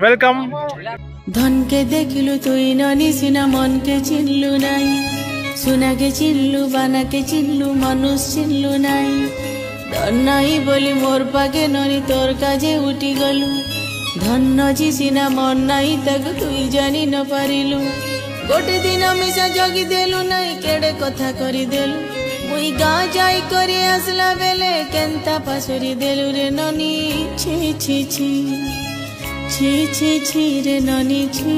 welcome धन के देखलु तुई ननी सिना मन के चिनलु नाई सुना के चिनलु बाना के चिनलु मनुष्य चिनलु नाई धन नाई बोली मोर पागे ननी तोर काजे उठी गलु धन नजी सिना मन नाई तक तुई जानी न पारिलु गोटे दिन मिसा जगी देलु नाई केड़े कथा करी देलु मुई गाँ जाई करी आसला बेले केंता पासरी देलु रे ननी छी छी छी छी छी छी रे ननी छी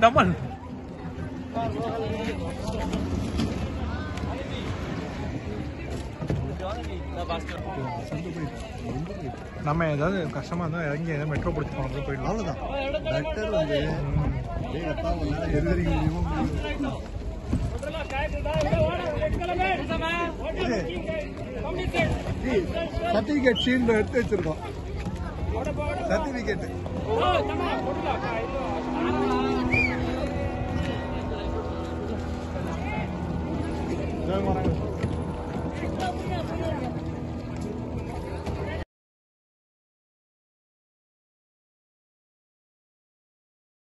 दमन நம்ம ஏதாவது கஷ்டமா இருந்தா இறங்கி ஏதாவது மெட்ரோ பிடிச்சி போனது போயிடலாம் அவ்வளவுதான் டாக்டர் வந்து சர்டிபிகேட் ஷீல்டு எடுத்து வச்சிருக்கோம் சர்டிபிகேட்